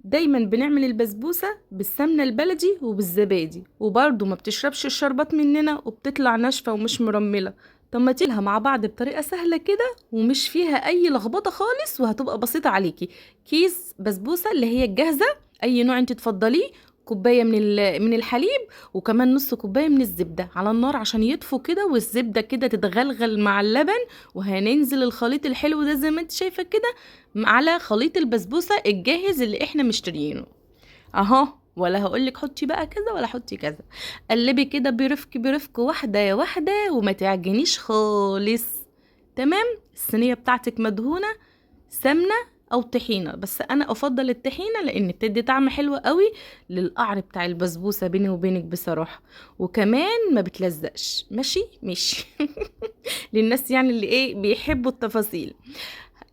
دايما بنعمل البسبوسة بالسمنة البلدي وبالزبادي، وبرضه ما بتشربش الشربات مننا وبتطلع ناشفة ومش مرملة. طب ما تيلها مع بعض بطريقة سهلة كده ومش فيها اي لخبطة خالص، وهتبقى بسيطة عليكي. كيس بسبوسة اللي هي الجاهزة، اي نوع انت تفضليه، كوباية من الحليب، وكمان نص كوباية من الزبدة على النار عشان يطفوا كده والزبدة كده تتغلغل مع اللبن. وهننزل الخليط الحلو ده زي ما انت شايفة كده على خليط البسبوسة الجاهز اللي احنا مشتريينه اهو. ولا هقولك حطي بقى كذا ولا حطي كذا، قلبي كده برفق برفق، واحدة يا واحدة، وما تعجنيش خالص. تمام. الصينية بتاعتك مدهونة سمنة او طحينة، بس انا افضل الطحينة لان بتدي طعم حلو قوي للقعر بتاع البسبوسة بيني وبينك بصراحة، وكمان ما بتلزقش. ماشي للناس يعني اللي ايه بيحبوا التفاصيل.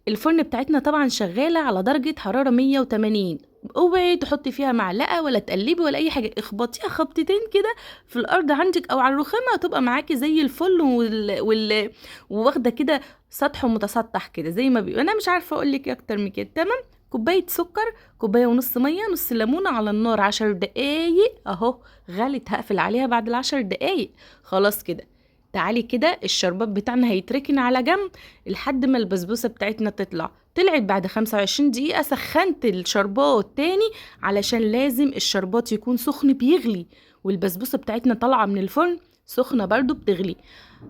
الفرن بتاعتنا طبعا شغالة على درجة حرارة 180. اوعي تحطي فيها معلقة ولا تقلبي ولا اي حاجة، اخبطيها خبطتين كده في الارض عندك او على الرخامة، هتبقى معاكي زي الفل وواخدة كده سطح متسطح كده زي ما بيقول. انا مش عارفة اقولك إيه اكتر من كده. تمام. كوباية سكر، كوباية ونص مية، نص ليمونة على النار 10 دقايق اهو. غلت هقفل عليها بعد ال10 دقايق. خلاص كده. تعالي كده الشربات بتاعنا هيتركن على جنب لحد ما البسبوسة بتاعتنا تطلع. طلعت بعد 25 دقيقة. سخنت الشربات تاني علشان لازم الشربات يكون سخن بيغلي، والبسبوسة بتاعتنا طالعة من الفرن سخنة برضو بتغلي.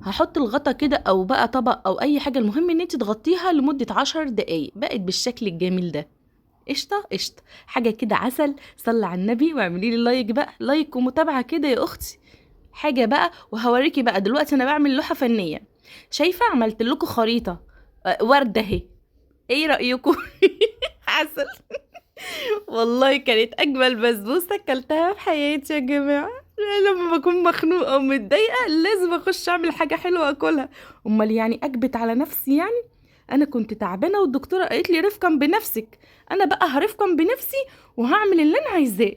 هحط الغطا كده او بقى طبق او اي حاجة، المهم ان انت تغطيها لمدة 10 دقايق. بقت بالشكل الجميل ده. قشطة قشطة، حاجة كده عسل. صلي على النبي واعملي لي لايك بقى، لايك ومتابعة كده يا اختي. حاجة بقى وهوريكي بقى دلوقتي انا بعمل لوحة فنية. شايفة عملت لكم خريطة وردة اهي. ايه رأيكم؟ عسل. والله كانت اجمل بسبوسة اكلتها في حياتي يا جماعة. لما بكون مخنوقة ومتضايقة لازم اخش اعمل حاجة حلوة اكلها. امال يعني اكبت على نفسي يعني؟ انا كنت تعبانة والدكتورة قالت لي رفقا بنفسك. انا بقى هرفقا بنفسي وهعمل اللي انا عايزاه.